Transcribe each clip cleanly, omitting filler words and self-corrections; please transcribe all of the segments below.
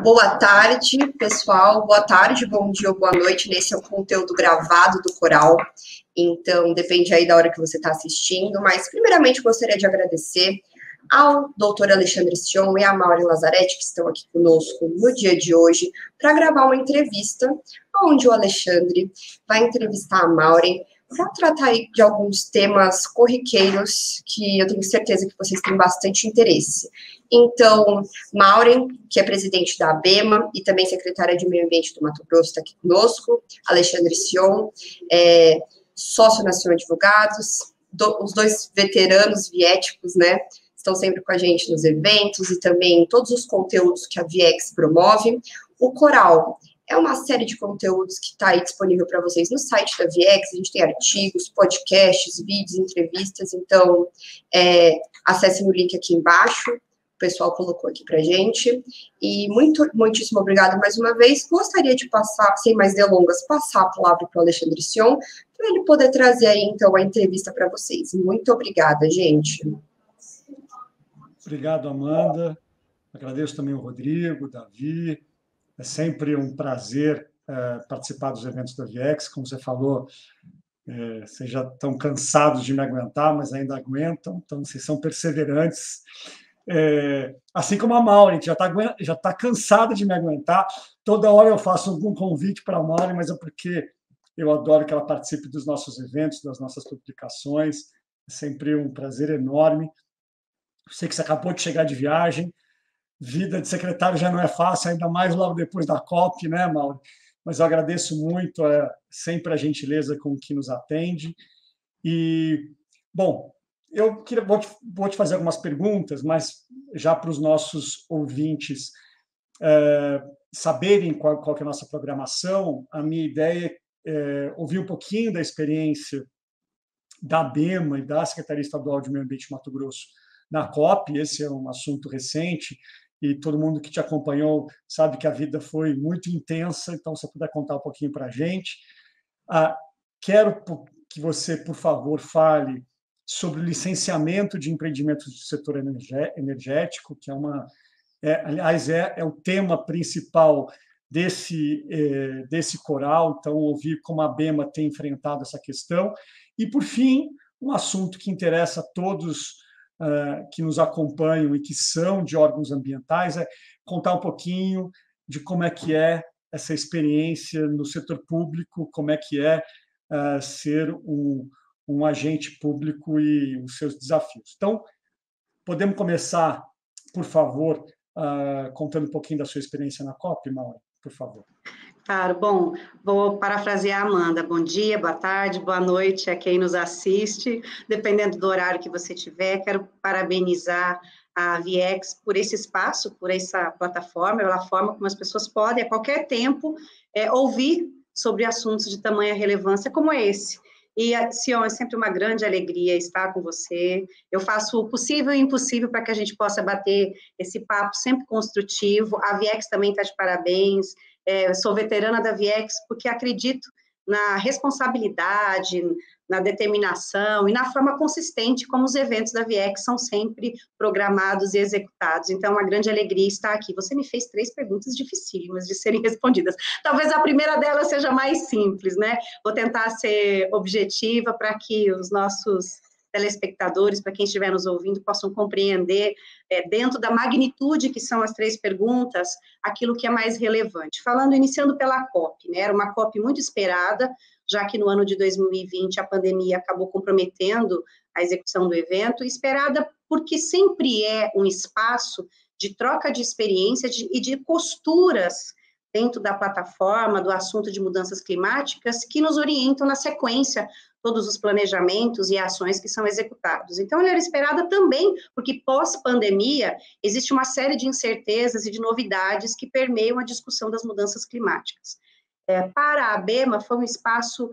Boa tarde, pessoal. Boa tarde, bom dia ou boa noite. Nesse é o conteúdo gravado do Coral. Então, depende aí da hora que você está assistindo. Mas, primeiramente, gostaria de agradecer ao doutor Alexandre Sion e a Maureen Lazzaretti, que estão aqui conosco no dia de hoje, para gravar uma entrevista, onde o Alexandre vai entrevistar a Maureen para tratar aí de alguns temas corriqueiros que eu tenho certeza que vocês têm bastante interesse. Então, Maureen, que é presidente da ABEMA e também secretária de Meio Ambiente do Mato Grosso, está aqui conosco, Alexandre Sion, sócio nacional de advogados, os dois veteranos viéticos, né, estão sempre com a gente nos eventos e também em todos os conteúdos que a Viex promove. O Coral é uma série de conteúdos que está aí disponível para vocês no site da Viex. A gente tem artigos, podcasts, vídeos, entrevistas. Então, acessem o link aqui embaixo. O pessoal colocou aqui para a gente. E muitíssimo obrigada mais uma vez. Gostaria de passar, sem mais delongas, passar a palavra para o Alexandre Sion, para ele poder trazer aí, então, a entrevista para vocês. Muito obrigada, gente. Obrigado, Amanda. Agradeço também o Rodrigo, o Davi. É sempre um prazer participar dos eventos da Viex. Como você falou, vocês já estão cansados de me aguentar, mas ainda aguentam, então vocês são perseverantes. Assim como a Maureen, já está cansada de me aguentar. Toda hora eu faço algum convite para a Maureen, mas é porque eu adoro que ela participe dos nossos eventos, das nossas publicações. É sempre um prazer enorme. Eu sei que você acabou de chegar de viagem. Vida de secretário já não é fácil, ainda mais logo depois da COP, né, Mauro? Mas eu agradeço muito sempre a gentileza com que nos atende. E, bom, vou te fazer algumas perguntas, mas já para os nossos ouvintes saberem qual que é a nossa programação, a minha ideia é ouvir um pouquinho da experiência da ABEMA e da Secretaria Estadual de Meio Ambiente de Mato Grosso na COP. Esse é um assunto recente, e todo mundo que te acompanhou sabe que a vida foi muito intensa, então, se você puder contar um pouquinho para a gente. Quero que você, por favor, fale sobre o licenciamento de empreendimentos do setor energético, que aliás, é o tema principal desse coral, então, ouvir como a ABEMA tem enfrentado essa questão. E, por fim, um assunto que interessa a todos que nos acompanham e que são de órgãos ambientais, é contar um pouquinho de como é que é essa experiência no setor público, como é que é ser um agente público e os seus desafios. Então, podemos começar, por favor, contando um pouquinho da sua experiência na COP, Mauro, por favor. Claro, bom, vou parafrasear a Amanda. Bom dia, boa tarde, boa noite a quem nos assiste, dependendo do horário que você tiver. Quero parabenizar a Viex por esse espaço, por essa plataforma, pela forma como as pessoas podem, a qualquer tempo, ouvir sobre assuntos de tamanha relevância como esse. E, Sion, é sempre uma grande alegria estar com você. Eu faço o possível e o impossível para que a gente possa bater esse papo sempre construtivo. A Viex também está de parabéns. Eu sou veterana da Viex porque acredito na responsabilidade, na determinação e na forma consistente como os eventos da Viex são sempre programados e executados. Então, é uma grande alegria estar aqui. Você me fez 3 perguntas dificílimas de serem respondidas. Talvez a primeira delas seja mais simples, né? Vou tentar ser objetiva para que os nossos telespectadores, para quem estiver nos ouvindo, possam compreender, dentro da magnitude que são as 3 perguntas, aquilo que é mais relevante. Iniciando pela COP, né? Era uma COP muito esperada, já que no ano de 2020 a pandemia acabou comprometendo a execução do evento, esperada porque sempre é um espaço de troca de experiência e de costuras dentro da plataforma, do assunto de mudanças climáticas, que nos orientam na sequência todos os planejamentos e ações que são executados. Então, ela era esperada também, porque pós-pandemia existe uma série de incertezas e de novidades que permeiam a discussão das mudanças climáticas. Para a ABEMA, foi um espaço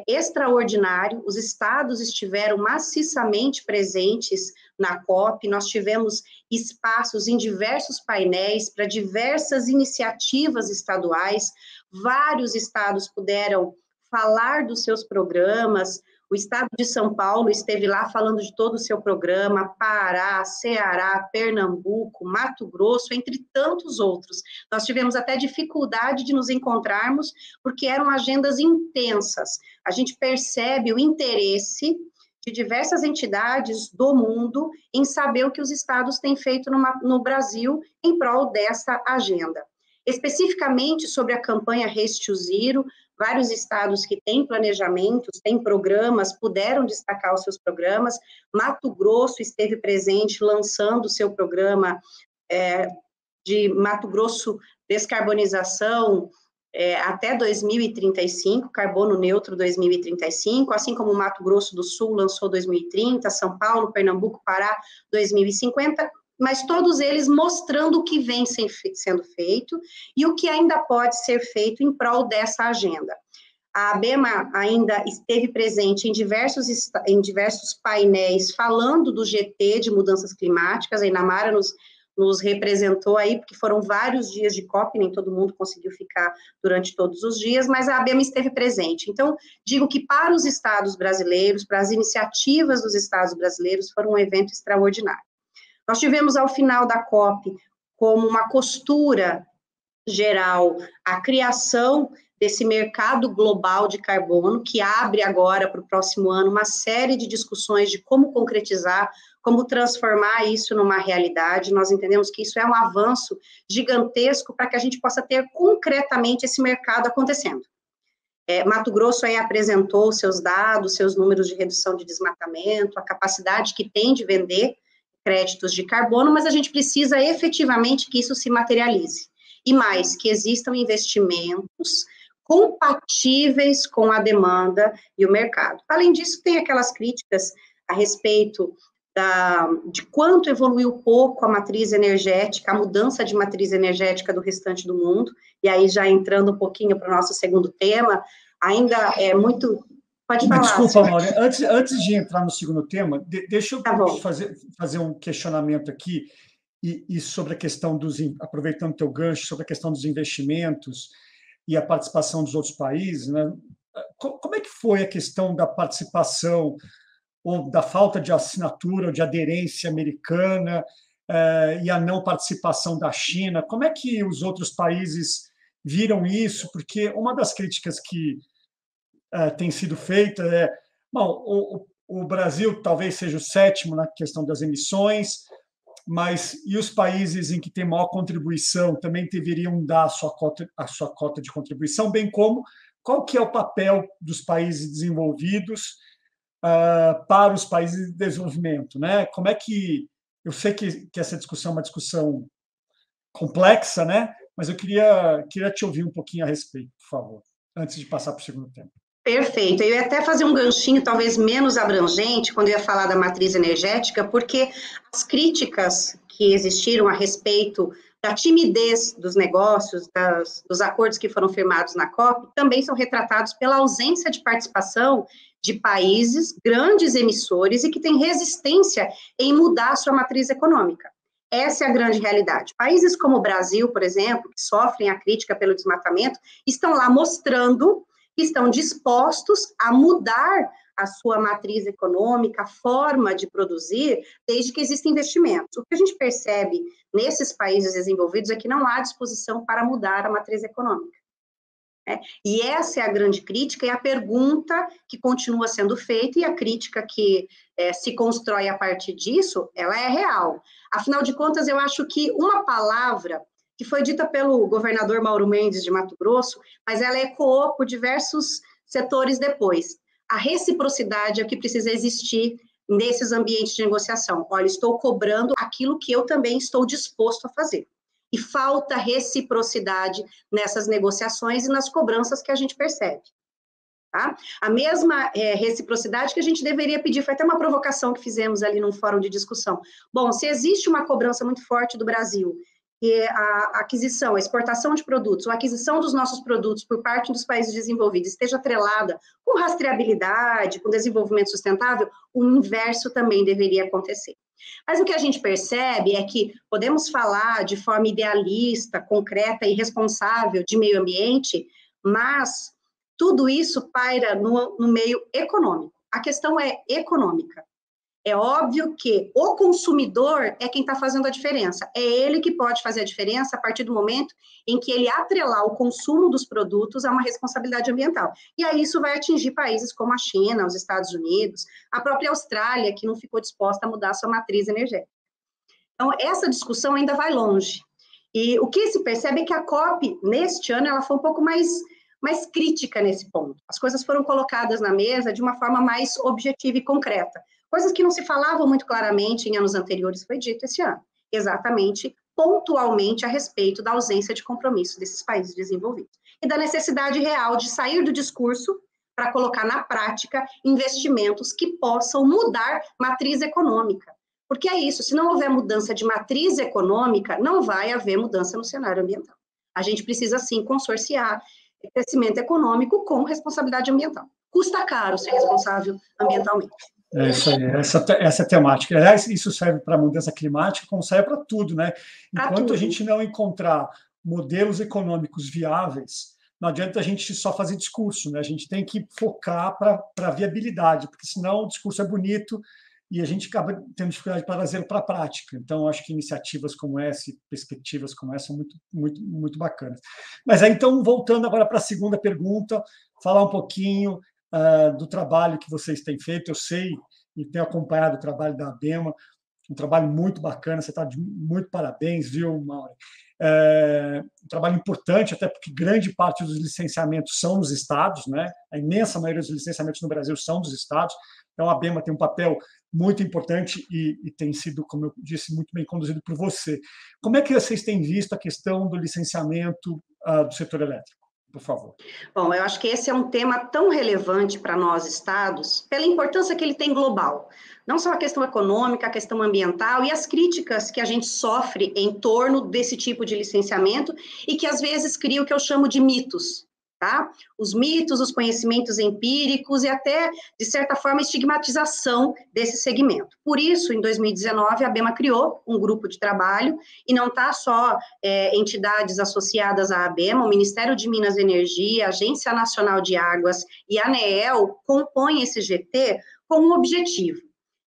extraordinário, os estados estiveram maciçamente presentes na COP, nós tivemos espaços em diversos painéis para diversas iniciativas estaduais, vários estados puderam falar dos seus programas, O estado de São Paulo esteve lá falando de todo o seu programa, Pará, Ceará, Pernambuco, Mato Grosso, entre tantos outros. Nós tivemos até dificuldade de nos encontrarmos, porque eram agendas intensas. A gente percebe o interesse de diversas entidades do mundo em saber o que os estados têm feito no Brasil em prol dessa agenda. Especificamente sobre a campanha Race to Zero, vários estados que têm planejamentos, têm programas, puderam destacar os seus programas. Mato Grosso esteve presente lançando o seu programa de Mato Grosso Descarbonização até 2035, Carbono Neutro 2035, assim como Mato Grosso do Sul lançou 2030, São Paulo, Pernambuco, Pará 2050, mas todos eles mostrando o que vem sendo feito e o que ainda pode ser feito em prol dessa agenda. A ABEMA ainda esteve presente em diversos painéis falando do GT de mudanças climáticas, a Inamara nos representou aí, porque foram vários dias de COP, nem todo mundo conseguiu ficar durante todos os dias, mas a ABEMA esteve presente. Então, digo que para os estados brasileiros, para as iniciativas dos estados brasileiros, foi um evento extraordinário. Nós tivemos, ao final da COP, como uma costura geral, a criação desse mercado global de carbono, que abre agora para o próximo ano uma série de discussões de como concretizar, como transformar isso numa realidade. Nós entendemos que isso é um avanço gigantesco para que a gente possa ter concretamente esse mercado acontecendo. Mato Grosso aí apresentou seus dados, seus números de redução de desmatamento, a capacidade que tem de vender créditos de carbono, mas a gente precisa efetivamente que isso se materialize. E mais, que existam investimentos compatíveis com a demanda e o mercado. Além disso, tem aquelas críticas a respeito de quanto evoluiu pouco a matriz energética, a mudança de matriz energética do restante do mundo, e aí já entrando um pouquinho para o nosso segundo tema, ainda é muito... Pode falar. Desculpa, Maureen, antes de entrar no segundo tema, deixa eu fazer um questionamento aqui, e sobre a questão aproveitando o teu gancho, sobre a questão dos investimentos e a participação dos outros países, né? Como é que foi a questão da participação ou da falta de assinatura ou de aderência americana e a não participação da China? Como é que os outros países viram isso? Porque uma das críticas que tem sido feita bom, o Brasil talvez seja o sétimo na questão das emissões, mas e os países em que tem maior contribuição também deveriam dar a sua cota de contribuição, bem como qual que é o papel dos países desenvolvidos para os países de desenvolvimento, né? Como é que... Eu sei que essa discussão é uma discussão complexa, né? Mas eu queria te ouvir um pouquinho a respeito, por favor, antes de passar para o segundo tema. Perfeito. Eu ia até fazer um ganchinho talvez menos abrangente quando eu ia falar da matriz energética, porque as críticas que existiram a respeito da timidez dos negócios, dos acordos que foram firmados na COP, também são retratados pela ausência de participação de países grandes emissores e que têm resistência em mudar a sua matriz econômica. Essa é a grande realidade. Países como o Brasil, por exemplo, que sofrem a crítica pelo desmatamento, estão lá mostrando que estão dispostos a mudar a sua matriz econômica, a forma de produzir, desde que existem investimentos. O que a gente percebe nesses países desenvolvidos é que não há disposição para mudar a matriz econômica. E essa é a grande crítica e a pergunta que continua sendo feita, e a crítica que se constrói a partir disso, ela é real. Afinal de contas, eu acho que uma palavra que foi dita pelo governador Mauro Mendes de Mato Grosso, mas ela ecoou por diversos setores depois. A reciprocidade é o que precisa existir nesses ambientes de negociação. Olha, estou cobrando aquilo que eu também estou disposto a fazer. E falta reciprocidade nessas negociações e nas cobranças que a gente percebe. Tá? A mesma reciprocidade que a gente deveria pedir, foi até uma provocação que fizemos ali num fórum de discussão. Bom, se existe uma cobrança muito forte do Brasil, que a aquisição, a exportação de produtos, ou a aquisição dos nossos produtos por parte dos países desenvolvidos esteja atrelada com rastreabilidade, com desenvolvimento sustentável, o inverso também deveria acontecer. Mas o que a gente percebe é que podemos falar de forma idealista, concreta e responsável de meio ambiente, mas tudo isso paira no meio econômico. A questão é econômica. É óbvio que o consumidor é quem está fazendo a diferença. É ele que pode fazer a diferença a partir do momento em que ele atrelar o consumo dos produtos a uma responsabilidade ambiental. E aí isso vai atingir países como a China, os Estados Unidos, a própria Austrália, que não ficou disposta a mudar a sua matriz energética. Então, essa discussão ainda vai longe. E o que se percebe é que a COP, neste ano, ela foi um pouco mais crítica nesse ponto. As coisas foram colocadas na mesa de uma forma mais objetiva e concreta. Coisas que não se falavam muito claramente em anos anteriores, foi dito esse ano. Exatamente, pontualmente, a respeito da ausência de compromisso desses países desenvolvidos. E da necessidade real de sair do discurso para colocar na prática investimentos que possam mudar matriz econômica. Porque é isso, se não houver mudança de matriz econômica, não vai haver mudança no cenário ambiental. A gente precisa, sim, consorciar crescimento econômico com responsabilidade ambiental. Custa caro ser responsável ambientalmente. É isso aí, essa é a temática. Aliás, isso serve para a mudança climática, como serve para tudo, né? Enquanto a gente não encontrar modelos econômicos viáveis, não adianta a gente só fazer discurso, né? A gente tem que focar para a viabilidade, porque senão o discurso é bonito e a gente acaba tendo dificuldade para trazê-lo para a prática. Então, acho que iniciativas como essa, perspectivas como essa, são muito bacanas. Mas aí, então, voltando agora para a segunda pergunta, falar um pouquinho do trabalho que vocês têm feito. Eu sei e tenho acompanhado o trabalho da ABEMA, um trabalho muito bacana, você está de muito parabéns, viu, Mauri? Um trabalho importante, até porque grande parte dos licenciamentos são nos estados, né? A imensa maioria dos licenciamentos no Brasil são dos estados, então a ABEMA tem um papel muito importante e tem sido, como eu disse, muito bem conduzido por você. Como é que vocês têm visto a questão do licenciamento do setor elétrico? Por favor. Bom, eu acho que esse é um tema tão relevante para nós, estados, pela importância que ele tem global. Não só a questão econômica, a questão ambiental e as críticas que a gente sofre em torno desse tipo de licenciamento e que, às vezes, cria o que eu chamo de mitos, tá? Os mitos, os conhecimentos empíricos e até, de certa forma, estigmatização desse segmento. Por isso, em 2019, a ABEMA criou um grupo de trabalho e não está só entidades associadas à ABEMA, o Ministério de Minas e Energia, a Agência Nacional de Águas e a ANEEL compõem esse GT com um objetivo: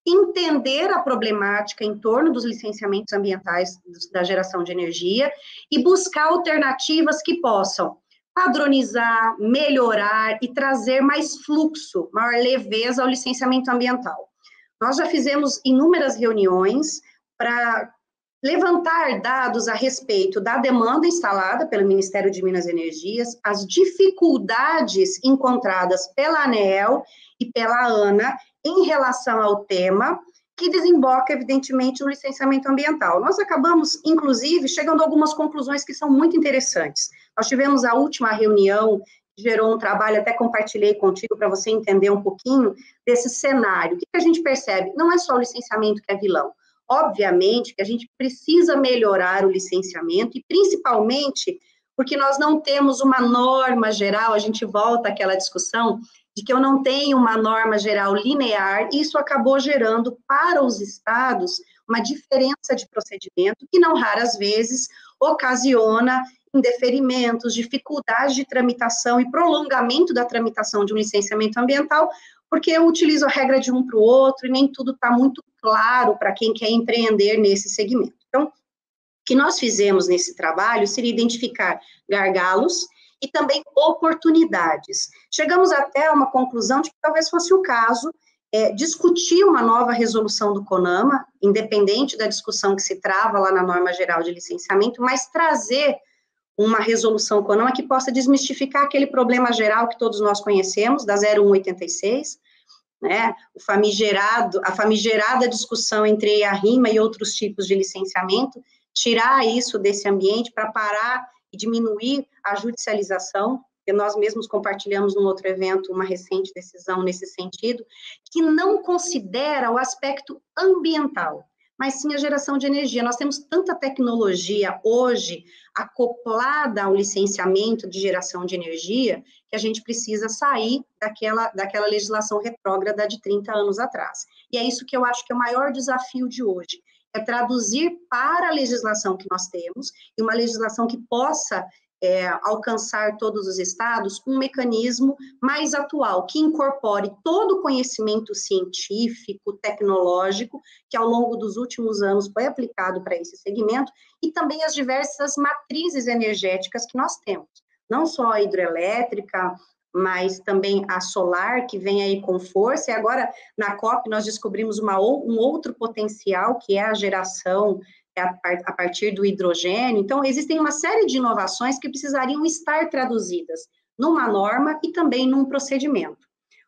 entender a problemática em torno dos licenciamentos ambientais da geração de energia e buscar alternativas que possam padronizar, melhorar e trazer mais fluxo, maior leveza ao licenciamento ambiental. Nós já fizemos inúmeras reuniões para levantar dados a respeito da demanda instalada pelo Ministério de Minas e Energias, as dificuldades encontradas pela ANEEL e pela ANA em relação ao tema, que desemboca, evidentemente, no licenciamento ambiental. Nós acabamos, inclusive, chegando a algumas conclusões que são muito interessantes. Nós tivemos a última reunião, que gerou um trabalho, até compartilhei contigo para você entender um pouquinho desse cenário. O que a gente percebe? Não é só o licenciamento que é vilão. Obviamente que a gente precisa melhorar o licenciamento e, principalmente, porque nós não temos uma norma geral, a gente volta àquela discussão de que eu não tenho uma norma geral linear, e isso acabou gerando para os estados uma diferença de procedimento que, não raras vezes, ocasiona indeferimentos, dificuldade de tramitação e prolongamento da tramitação de um licenciamento ambiental, porque eu utilizo a regra de um para o outro e nem tudo está muito claro para quem quer empreender nesse segmento. Então, o que nós fizemos nesse trabalho seria identificar gargalos e também oportunidades. Chegamos até a uma conclusão de que talvez fosse o caso discutir uma nova resolução do CONAMA, independente da discussão que se trava lá na norma geral de licenciamento, mas trazer uma resolução CONAMA que possa desmistificar aquele problema geral que todos nós conhecemos, da 0186, né, a famigerada discussão entre a RIMA e outros tipos de licenciamento, tirar isso desse ambiente para parar e diminuir a judicialização, que nós mesmos compartilhamos num outro evento uma recente decisão nesse sentido, que não considera o aspecto ambiental, mas sim a geração de energia. Nós temos tanta tecnologia hoje acoplada ao licenciamento de geração de energia, que a gente precisa sair daquela legislação retrógrada de 30 anos atrás. E é isso que eu acho que é o maior desafio de hoje, é traduzir para a legislação que nós temos, e uma legislação que possa alcançar todos os estados, um mecanismo mais atual, que incorpore todo o conhecimento científico, tecnológico, que ao longo dos últimos anos foi aplicado para esse segmento, e também as diversas matrizes energéticas que nós temos. Não só a hidrelétrica, mas também a solar, que vem aí com força, e agora, na COP, nós descobrimos um outro potencial, que é a geração a partir do hidrogênio. Então, existem uma série de inovações que precisariam estar traduzidas numa norma e também num procedimento.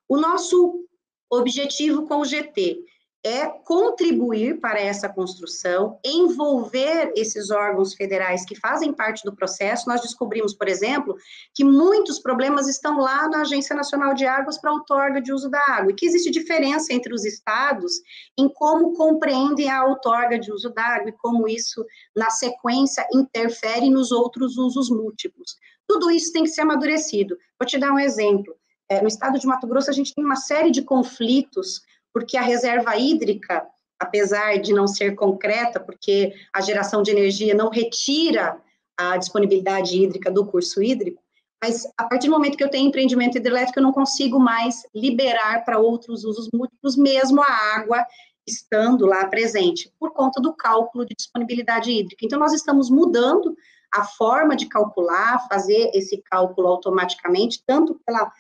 O nosso objetivo com o GT é contribuir para essa construção, envolver esses órgãos federais que fazem parte do processo. Nós descobrimos, por exemplo, que muitos problemas estão lá na Agência Nacional de Águas para a outorga de uso da água, e que existe diferença entre os estados em como compreendem a outorga de uso da água e como isso, na sequência, interfere nos outros usos múltiplos. Tudo isso tem que ser amadurecido. Vou te dar um exemplo. No estado de Mato Grosso, a gente tem uma série de conflitos, porque a reserva hídrica, apesar de não ser concreta, porque a geração de energia não retira a disponibilidade hídrica do curso hídrico, mas a partir do momento que eu tenho empreendimento hidrelétrico, eu não consigo mais liberar para outros usos múltiplos, mesmo a água estando lá presente, por conta do cálculo de disponibilidade hídrica. Então, nós estamos mudando a forma de calcular, fazer esse cálculo automaticamente, tanto pela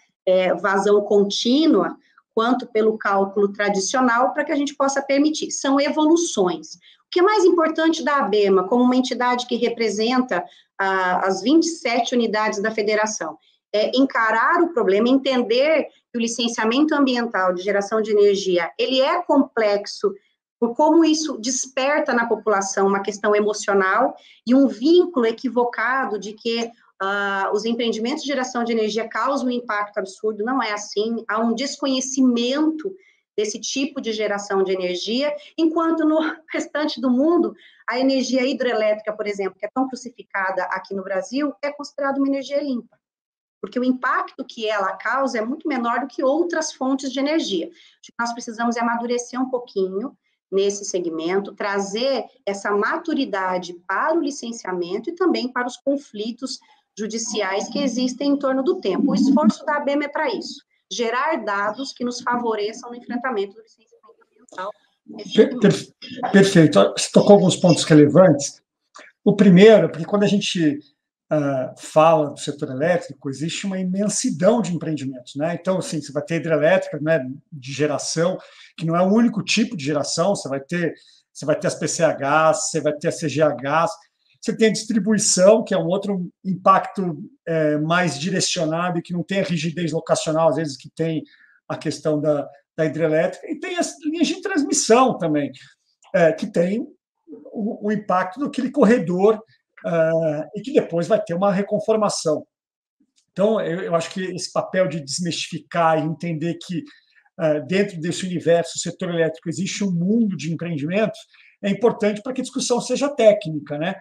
vazão contínua, quanto pelo cálculo tradicional, para que a gente possa permitir. São evoluções. O que é mais importante da ABEMA, como uma entidade que representa as 27 unidades da federação, é encarar o problema, entender que o licenciamento ambiental de geração de energia, ele é complexo, por como isso desperta na população uma questão emocional e um vínculo equivocado de que os empreendimentos de geração de energia causam um impacto absurdo. Não é assim, há um desconhecimento desse tipo de geração de energia, enquanto no restante do mundo, a energia hidrelétrica, por exemplo, que é tão crucificada aqui no Brasil, é considerada uma energia limpa, porque o impacto que ela causa é muito menor do que outras fontes de energia. O que nós precisamos é amadurecer um pouquinho nesse segmento, trazer essa maturidade para o licenciamento e também para os conflitos judiciais que existem em torno do tempo. O esforço da ABEMA é para isso, gerar dados que nos favoreçam no enfrentamento do licenciamento ambiental. Perfeito. Você tocou alguns pontos relevantes. O primeiro, porque quando a gente fala do setor elétrico, existe uma imensidão de empreendimentos, né? Então, assim, você vai ter hidrelétrica, né, de geração, que não é o único tipo de geração, você vai ter as PCHs, você vai ter a CGHs, você tem a distribuição, que é um outro impacto mais direcionado e que não tem a rigidez locacional, às vezes, que tem a questão da hidrelétrica, e tem as linhas de transmissão também, que tem o impacto daquele corredor e que depois vai ter uma reconformação. Então, eu acho que esse papel de desmistificar e entender que dentro desse universo, o setor elétrico, existe um mundo de empreendimentos, é importante para que a discussão seja técnica, né?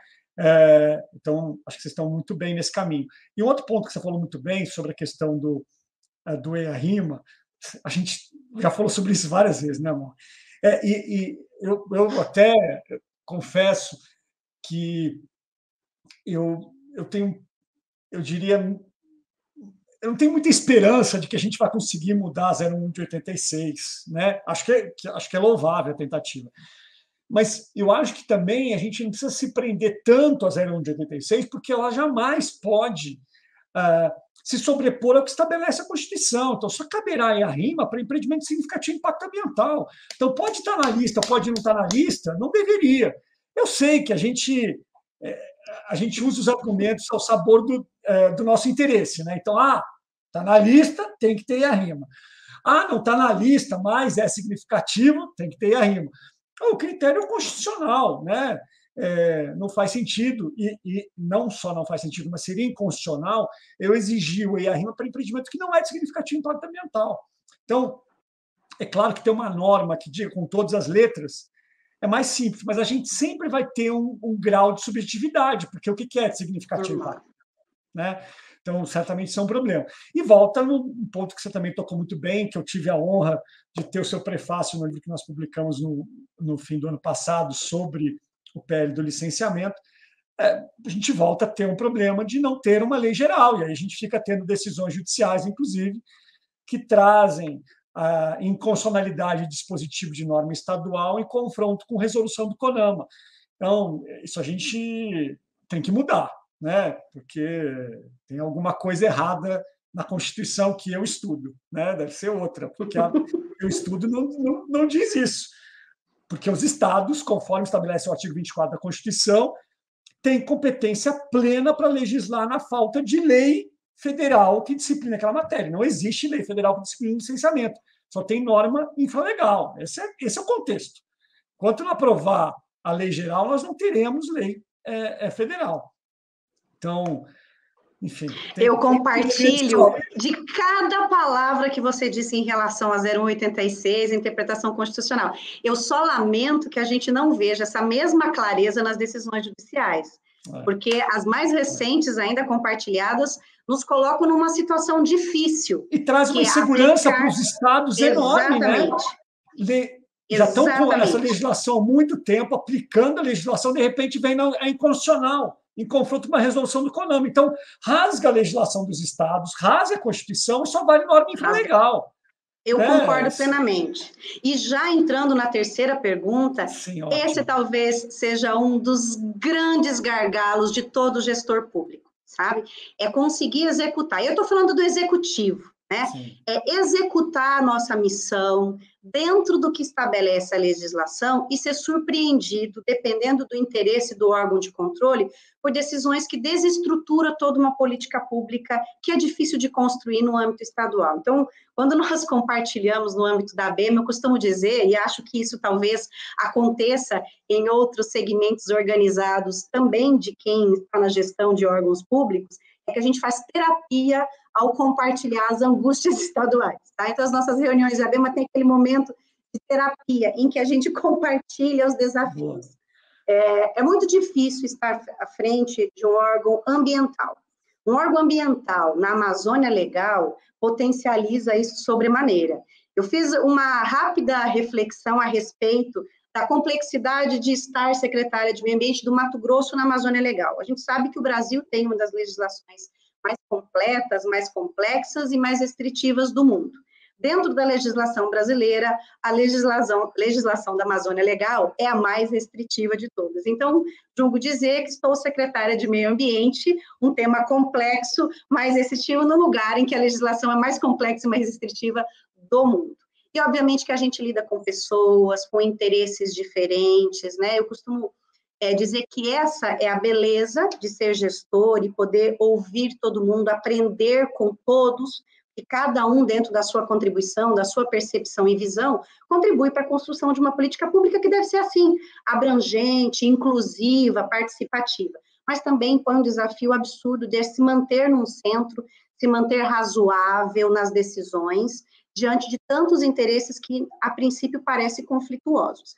Então, acho que vocês estão muito bem nesse caminho. E um outro ponto que você falou muito bem sobre a questão do EIA-RIMA, a gente já falou sobre isso várias vezes, né, amor? Eu até confesso que eu não tenho muita esperança de que a gente vai conseguir mudar a 01 de 86, né? Acho que é louvável a tentativa. Mas eu acho que também a gente não precisa se prender tanto a 01 de 86, porque ela jamais pode se sobrepor ao que estabelece a Constituição. Então, só caberá em ARIMA para empreendimento de significativo impacto ambiental. Então, pode estar na lista, pode não estar na lista, não deveria. Eu sei que a gente usa os argumentos ao sabor do nosso interesse, né? Então, está na lista, tem que ter ARIMA. Não está na lista, mas é significativo, tem que ter ARIMA. O critério constitucional, né? Não faz sentido, e não só não faz sentido, mas seria inconstitucional eu exigir o EIA-RIMA para empreendimento que não é de significativo impacto ambiental. Então, é claro que tem uma norma que diga com todas as letras, é mais simples, mas a gente sempre vai ter um grau de subjetividade, porque o que é de significativo impacto? Né? Então, certamente isso é um problema. E volta no ponto que você também tocou muito bem, que eu tive a honra de ter o seu prefácio no livro que nós publicamos no fim do ano passado sobre o PL do licenciamento, a gente volta a ter um problema de não ter uma lei geral, e aí a gente fica tendo decisões judiciais, inclusive, que trazem a inconstitucionalidade de dispositivo de norma estadual em confronto com resolução do CONAMA. Então, isso a gente tem que mudar, né? Porque tem alguma coisa errada na Constituição que eu estudo, né? Deve ser outra, porque eu estudo não diz isso. Porque os estados, conforme estabelece o artigo 24 da Constituição, têm competência plena para legislar na falta de lei federal que disciplina aquela matéria. Não existe lei federal que disciplina o licenciamento. Só tem norma infralegal. Esse é o contexto. Enquanto não aprovar a lei geral, nós não teremos lei federal. Então, enfim. Eu compartilho de cada palavra que você disse em relação a 0186, interpretação constitucional. Eu só lamento que a gente não veja essa mesma clareza nas decisões judiciais, porque as mais recentes, ainda compartilhadas, nos colocam numa situação difícil. E traz uma insegurança para os estados enorme, né? Já estão com essa legislação há muito tempo, aplicando a legislação, de repente vem a inconstitucional, em confronto com uma resolução do CONAMA. Então, rasga a legislação dos estados, rasga a Constituição e só vale norma infralegal. Eu concordo plenamente. E já entrando na terceira pergunta, sim, esse talvez seja um dos grandes gargalos de todo gestor público, sabe? É conseguir executar. Eu estou falando do executivo, né? Sim. É executar a nossa missão dentro do que estabelece a legislação e ser surpreendido, dependendo do interesse do órgão de controle, por decisões que desestruturam toda uma política pública que é difícil de construir no âmbito estadual. Então, quando nós compartilhamos no âmbito da ABEMA, eu costumo dizer, e acho que isso talvez aconteça em outros segmentos organizados também de quem está na gestão de órgãos públicos, é que a gente faz terapia ao compartilhar as angústias estaduais, tá? Então, as nossas reuniões de ABEMA tem aquele momento de terapia em que a gente compartilha os desafios. É muito difícil estar à frente de um órgão ambiental. Um órgão ambiental na Amazônia Legal potencializa isso sobremaneira. Eu fiz uma rápida reflexão a respeito da complexidade de estar secretária de Meio Ambiente do Mato Grosso na Amazônia Legal. A gente sabe que o Brasil tem uma das legislações mais completas, mais complexas e mais restritivas do mundo. Dentro da legislação brasileira, a legislação da Amazônia Legal é a mais restritiva de todas. Então, julgo dizer que estou secretária de Meio Ambiente, um tema complexo, mais restritivo, no lugar em que a legislação é mais complexa e mais restritiva do mundo. E, obviamente, que a gente lida com pessoas, com interesses diferentes, né? Eu costumo dizer que essa é a beleza de ser gestor e poder ouvir todo mundo, aprender com todos, e cada um, dentro da sua contribuição, da sua percepção e visão, contribui para a construção de uma política pública que deve ser assim, abrangente, inclusiva, participativa, mas também põe um desafio absurdo de se manter num centro, se manter razoável nas decisões, diante de tantos interesses que, a princípio, parecem conflituosos.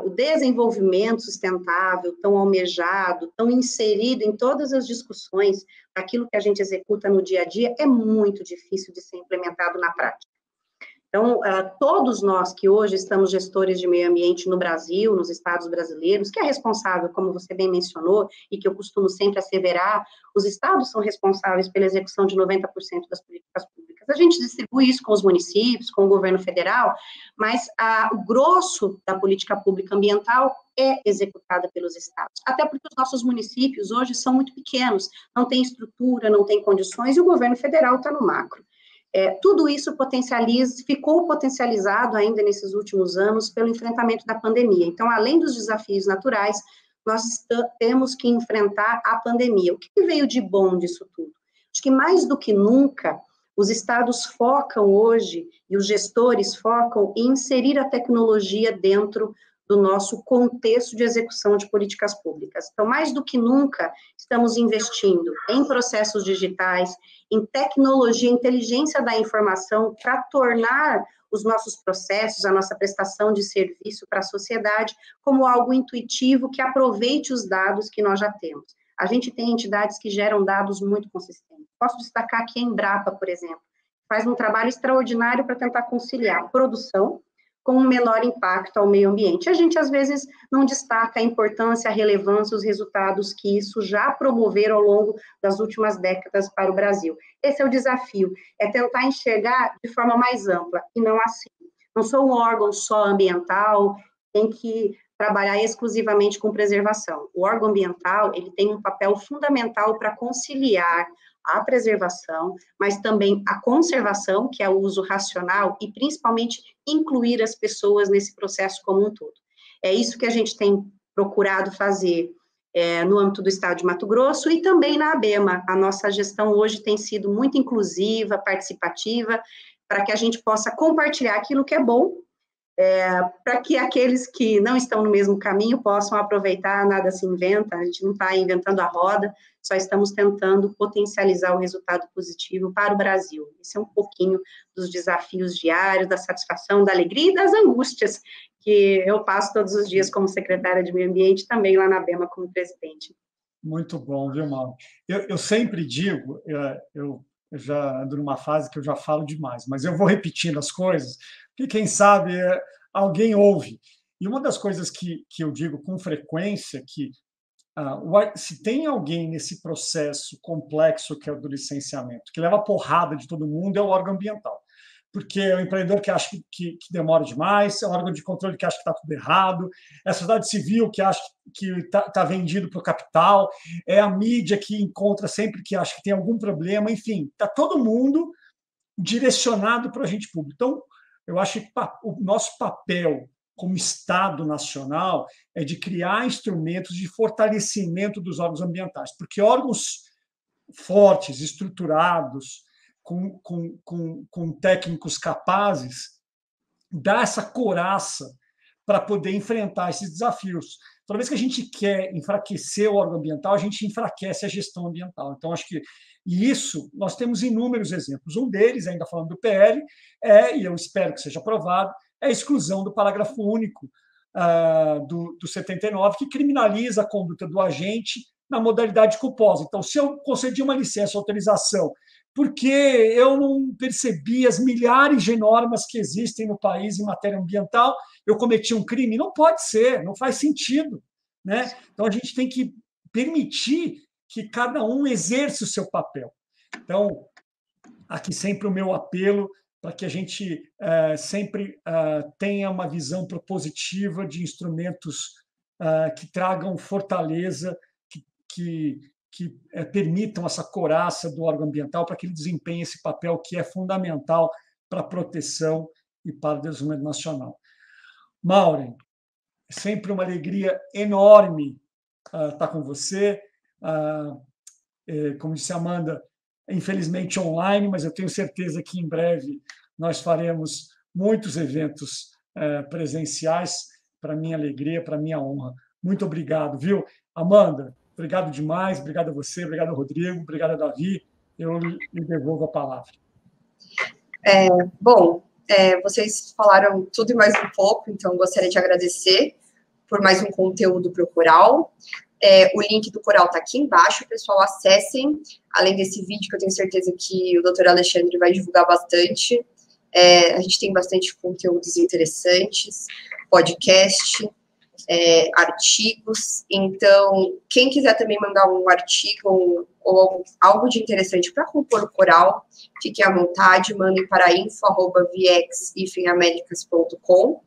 O desenvolvimento sustentável, tão almejado, tão inserido em todas as discussões, aquilo que a gente executa no dia a dia, é muito difícil de ser implementado na prática. Então, todos nós que hoje estamos gestores de meio ambiente no Brasil, nos estados brasileiros, que é responsável, como você bem mencionou, e que eu costumo sempre asseverar, os estados são responsáveis pela execução de 90% das políticas públicas. A gente distribui isso com os municípios, com o governo federal, mas o grosso da política pública ambiental é executada pelos estados. Até porque os nossos municípios hoje são muito pequenos, não tem estrutura, não tem condições, e o governo federal está no macro. Tudo isso ficou potencializado ainda nesses últimos anos pelo enfrentamento da pandemia. Então, além dos desafios naturais, nós temos que enfrentar a pandemia. O que veio de bom disso tudo? Acho que mais do que nunca, os estados focam hoje, e os gestores focam em inserir a tecnologia dentro do nosso contexto de execução de políticas públicas. Então, mais do que nunca, estamos investindo em processos digitais, em tecnologia, inteligência da informação, para tornar os nossos processos, a nossa prestação de serviço para a sociedade, como algo intuitivo que aproveite os dados que nós já temos. A gente tem entidades que geram dados muito consistentes. Posso destacar aqui a Embrapa, por exemplo, faz um trabalho extraordinário para tentar conciliar produção com um menor impacto ao meio ambiente. A gente, às vezes, não destaca a importância, a relevância, os resultados que isso já promoveram ao longo das últimas décadas para o Brasil. Esse é o desafio, é tentar enxergar de forma mais ampla, e não assim. Não sou um órgão só ambiental, tem que trabalhar exclusivamente com preservação. O órgão ambiental, ele tem um papel fundamental para conciliar a preservação, mas também a conservação, que é o uso racional, e principalmente incluir as pessoas nesse processo como um todo. É isso que a gente tem procurado fazer no âmbito do Estado de Mato Grosso e também na ABEMA. A nossa gestão hoje tem sido muito inclusiva, participativa, para que a gente possa compartilhar aquilo que é bom, para que aqueles que não estão no mesmo caminho possam aproveitar. Nada se inventa, a gente não está inventando a roda, só estamos tentando potencializar o resultado positivo para o Brasil. Esse é um pouquinho dos desafios diários, da satisfação, da alegria e das angústias que eu passo todos os dias como secretária de Meio Ambiente, também lá na ABEMA como presidente. Muito bom, viu, Mauro? Eu sempre digo, eu já ando numa fase que eu já falo demais, mas eu vou repetindo as coisas, porque quem sabe alguém ouve. E uma das coisas que eu digo com frequência, que se tem alguém nesse processo complexo que é o do licenciamento, que leva porrada de todo mundo, é o órgão ambiental. Porque é o empreendedor que acha que demora demais, é o órgão de controle que acha que está tudo errado, é a sociedade civil que acha que está vendido para o capital, é a mídia que encontra sempre que acha que tem algum problema, enfim, está todo mundo direcionado para o agente público. Então, eu acho que o nosso papel como Estado nacional é de criar instrumentos de fortalecimento dos órgãos ambientais, porque órgãos fortes, estruturados, com técnicos capazes, dá essa coraça para poder enfrentar esses desafios. Toda vez que a gente quer enfraquecer o órgão ambiental, a gente enfraquece a gestão ambiental. Então, acho que isso, nós temos inúmeros exemplos. Um deles, ainda falando do PL, e eu espero que seja aprovado, é a exclusão do parágrafo único do 79, que criminaliza a conduta do agente na modalidade culposa. Então, se eu concedi uma licença, autorização, porque eu não percebi as milhares de normas que existem no país em matéria ambiental, eu cometi um crime? Não pode ser, não faz sentido, né? Então, a gente tem que permitir que cada um exerça o seu papel. Então, aqui sempre o meu apelo para que a gente sempre tenha uma visão propositiva de instrumentos que tragam fortaleza, que permitam essa coraça do órgão ambiental para que ele desempenhe esse papel que é fundamental para a proteção e para o desenvolvimento nacional. Maureen, é sempre uma alegria enorme estar com você. Como disse a Amanda, infelizmente online, mas eu tenho certeza que em breve nós faremos muitos eventos presenciais, para minha alegria, para minha honra. Muito obrigado, viu? Amanda, obrigado demais, obrigado a você, obrigado ao Rodrigo, obrigado a Davi. Eu lhe devolvo a palavra. Vocês falaram tudo e mais um pouco, então gostaria de agradecer por mais um conteúdo para o Coral. O link do Coral está aqui embaixo, pessoal, acessem. Além desse vídeo, que eu tenho certeza que o Dr. Alexandre vai divulgar bastante. A gente tem bastante conteúdos interessantes, podcast, artigos. Então, quem quiser também mandar um artigo ou algo de interessante para compor o Coral, fiquem à vontade, mandem para info@viex-americas.com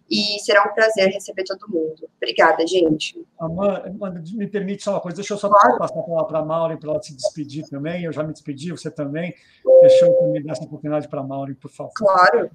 e será um prazer receber todo mundo. Obrigada, gente. Amanda, me permite só uma coisa, deixa eu só passar a palavra para a Maureen para ela se despedir também. Eu já me despedi, você também. Deixa eu também dar essa oportunidade para a Maureen, por favor. Claro.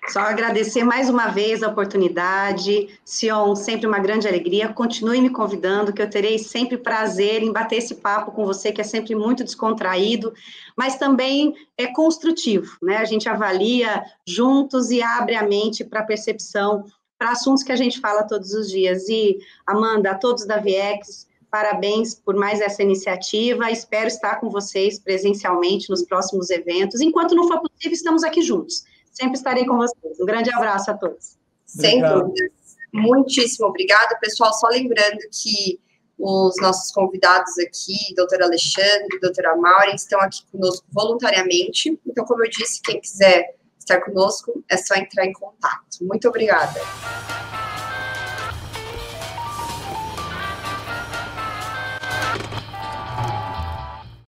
Só agradecer mais uma vez a oportunidade. Sion, sempre uma grande alegria. Continue me convidando, que eu terei sempre prazer em bater esse papo com você, que é sempre muito descontraído, mas também é construtivo, né? A gente avalia juntos e abre a mente para a percepção, para assuntos que a gente fala todos os dias. E, Amanda, a todos da Viex, parabéns por mais essa iniciativa. Espero estar com vocês presencialmente nos próximos eventos. Enquanto não for possível, estamos aqui juntos. Sempre estarei com vocês. Um grande abraço a todos. Sem dúvidas. Muitíssimo obrigada, pessoal. Só lembrando que os nossos convidados aqui, doutor Alexandre, doutora Maureen, estão aqui conosco voluntariamente. Então, como eu disse, quem quiser estar conosco, é só entrar em contato. Muito obrigada.